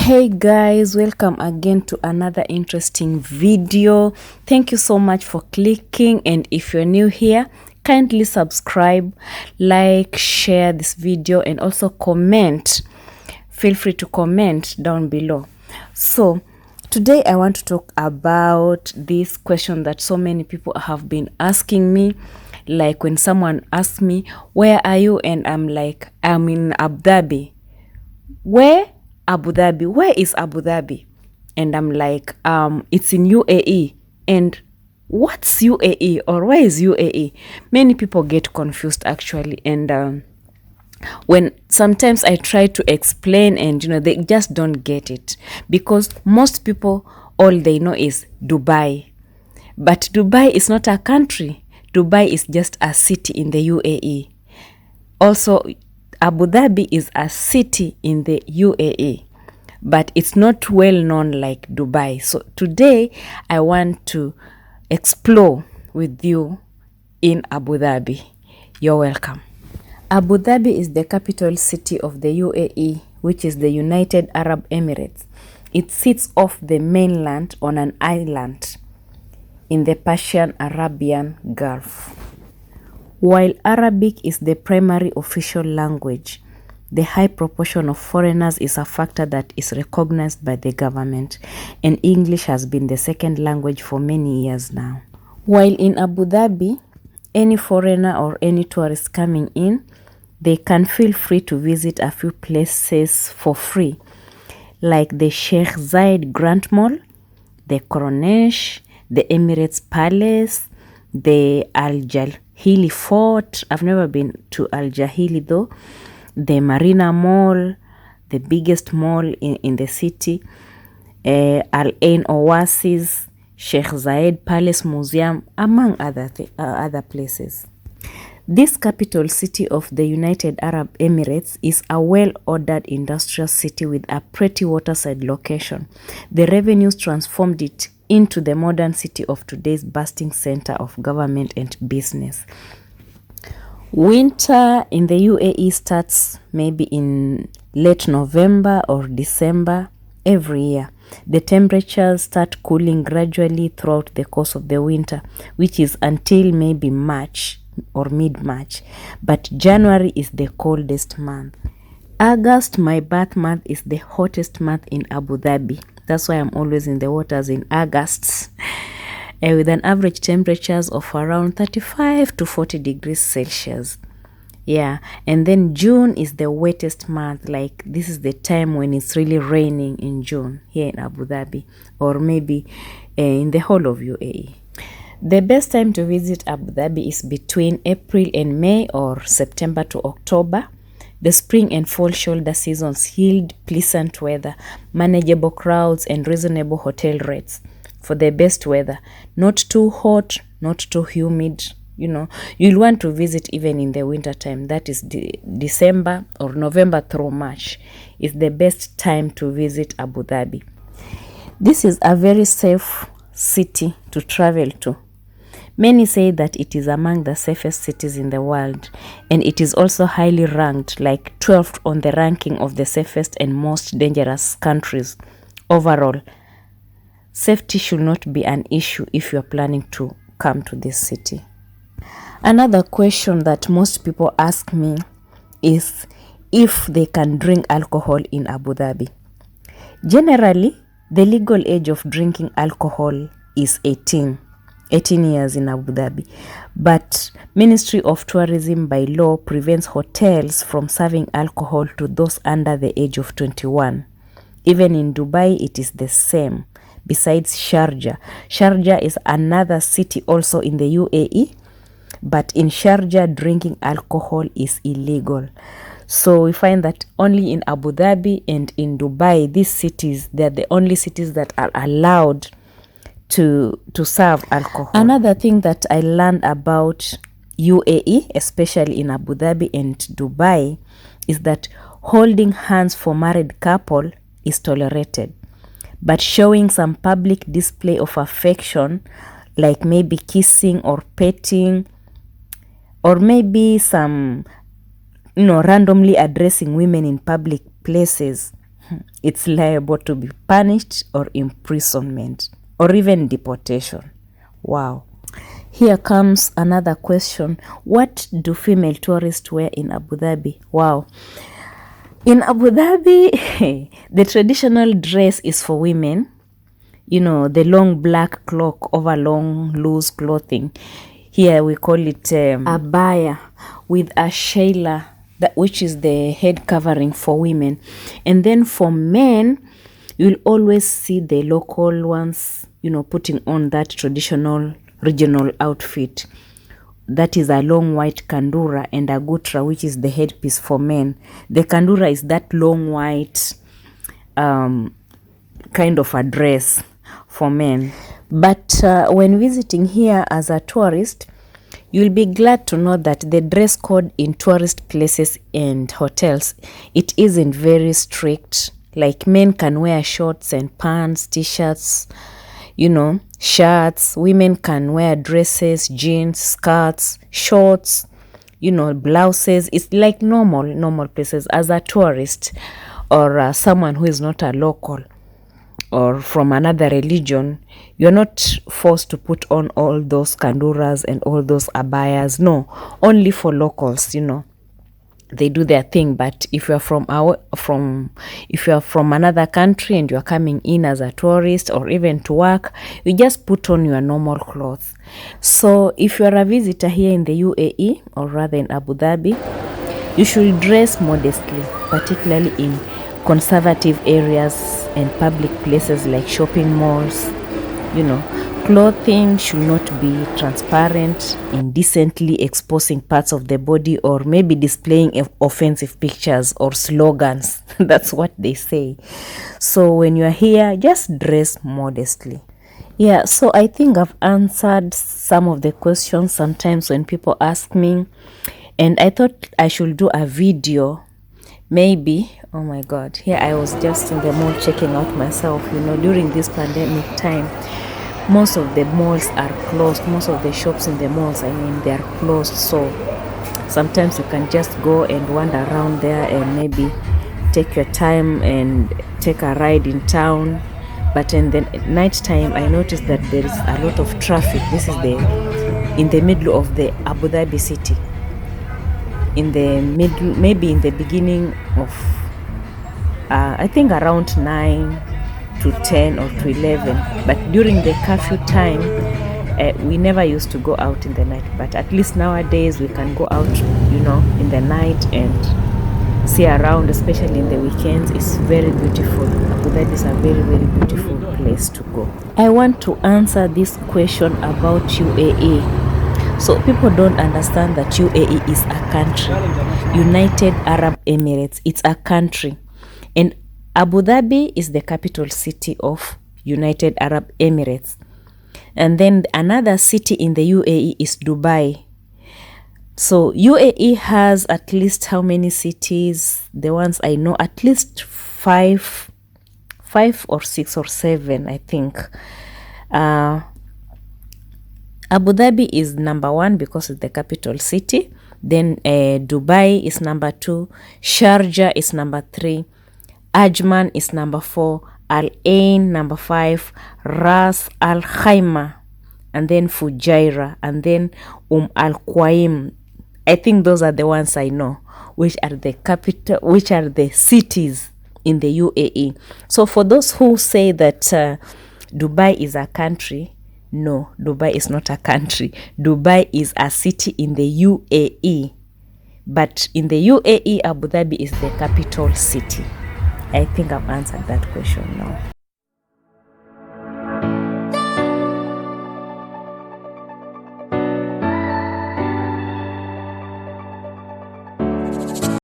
Hey guys, welcome again to another interesting video. Thank you so much for clicking, and if you're new here, kindly subscribe, like, share this video, and also comment. Feel free to comment down below. So today I want to talk about this question that so many people have been asking me. Like when someone asks me, where are you? And I'm like, I'm in Abu Dhabi. Where? Abu Dhabi. Where is Abu Dhabi? And I'm like, it's in UAE. And what's UAE, or where is UAE? Many people get confused actually. And when sometimes I try to explain, and they just don't get it, because most people, all they know is Dubai. But Dubai is not a country. Dubai is just a city in the UAE. Also, Abu Dhabi is a city in the UAE, but it's not well known like Dubai. So today I want to explore with you in Abu Dhabi. You're welcome. Abu Dhabi is the capital city of the UAE, which is the United Arab Emirates. It sits off the mainland on an island in the Persian Arabian Gulf. While Arabic is the primary official language, the high proportion of foreigners is a factor that is recognized by the government, and English has been the second language for many years now. While in Abu Dhabi, any foreigner or any tourist coming in, they can feel free to visit a few places for free, like the Sheikh Zayed Grand Mall, the Corniche, the Emirates Palace, the Al Jahili Fort. I've never been to Al Jahili though. The Marina Mall, the biggest mall in the city, Al Ain Oasis, Sheikh Zayed Palace Museum, among other places. This capital city of the United Arab Emirates is a well-ordered industrial city with a pretty waterside location. The revenues transformed it into the modern city of today's bustling center of government and business. Winter in the UAE starts maybe in late November or December every year. The temperatures start cooling gradually throughout the course of the winter, which is until maybe March or mid-March. But January is the coldest month. August, my birth month, is the hottest month in Abu Dhabi. That's why I'm always in the waters in August. With an average temperatures of around 35 to 40 degrees Celsius. Yeah, and then June is the wettest month. Like this is the time when it's really raining in June here in Abu Dhabi, or maybe in the whole of UAE. The best time to visit Abu Dhabi is between April and May, or September to October. The spring and fall shoulder seasons yield pleasant weather, manageable crowds, and reasonable hotel rates for the best weather. Not too hot, not too humid. You'll want to visit even in the winter time. That is December or November through March is the best time to visit Abu Dhabi. This is a very safe city to travel to. Many say that it is among the safest cities in the world, and it is also highly ranked, like 12th on the ranking of the safest and most dangerous countries. Overall, safety should not be an issue if you are planning to come to this city. Another question that most people ask me is if they can drink alcohol in Abu Dhabi. Generally, the legal age of drinking alcohol is 18 years in Abu Dhabi, but Ministry of Tourism by law prevents hotels from serving alcohol to those under the age of 21. Even in Dubai, it is the same. Besides Sharjah. Sharjah is another city also in the UAE, but in Sharjah, drinking alcohol is illegal. So we find that only in Abu Dhabi and in Dubai, these cities, they're the only cities that are allowed to serve alcohol. Another thing that I learned about UAE, especially in Abu Dhabi and Dubai, is that holding hands for married couple is tolerated. But showing some public display of affection, like maybe kissing or petting, or maybe some, randomly addressing women in public places, it's liable to be punished or imprisonment or even deportation. Wow. Here comes another question. What do female tourists wear in Abu Dhabi? Wow. In Abu Dhabi, the traditional dress is for women. You know, the long black cloak over long loose clothing. Here we call it abaya, with a shaila, which is the head covering for women. And then for men, you'll always see the local ones, you know, putting on that traditional regional outfit. That is a long white kandura and a gutra, which is the headpiece for men. The kandura is that long white kind of a dress for men. But when visiting here as a tourist, you'll be glad to know that the dress code in tourist places and hotels, it isn't very strict. Like men can wear shorts and pants, t-shirts, you know, shirts. Women can wear dresses, jeans, skirts, shorts, you know, blouses. It's like normal places. As a tourist or someone who is not a local or from another religion, you're not forced to put on all those kanduras and all those abayas. No, only for locals, you know. They do their thing. But if you're from another country and you're coming in as a tourist or even to work, you just put on your normal clothes. So if you're a visitor here in the UAE, or rather in Abu Dhabi, you should dress modestly, particularly in conservative areas and public places like shopping malls. You know, clothing should not be transparent, indecently exposing parts of the body, or maybe displaying offensive pictures or slogans. That's what they say. So when you're here, just dress modestly. Yeah, so I think I've answered some of the questions sometimes when people ask me, and I thought I should do a video. Maybe, oh my God, here I was just in the mall checking out myself. You know, during this pandemic time, most of the malls are closed. Most of the shops in the malls, I mean, they are closed. So sometimes you can just go and wander around there and maybe take your time and take a ride in town. But in the night time, I noticed that there is a lot of traffic. This is in the middle of the Abu Dhabi city. In the middle, maybe in the beginning of I think around 9 to 10 or to 11, but during the curfew time we never used to go out in the night. But at least nowadays we can go out, you know, in the night and see around, especially in the weekends. It's very beautiful. Abu Dhabi is a very beautiful place to go. I want to answer this question about UAE. So people don't understand that UAE is a country. United Arab Emirates, it's a country. And Abu Dhabi is the capital city of United Arab Emirates. And then another city in the UAE is Dubai. So UAE has at least how many cities? The ones I know, at least five or 6 or 7, I think. Abu Dhabi is number 1 because it's the capital city. Then Dubai is number 2. Sharjah is number 3. Ajman is number 4. Al Ain number 5. Ras Al Khaimah, and then Fujairah, and then Al Qaim. I think those are the ones I know, which are the cities in the UAE. So for those who say that Dubai is a country, no, Dubai is not a country. Dubai is a city in the UAE. But in the UAE, Abu Dhabi is the capital city. I think I've answered that question now.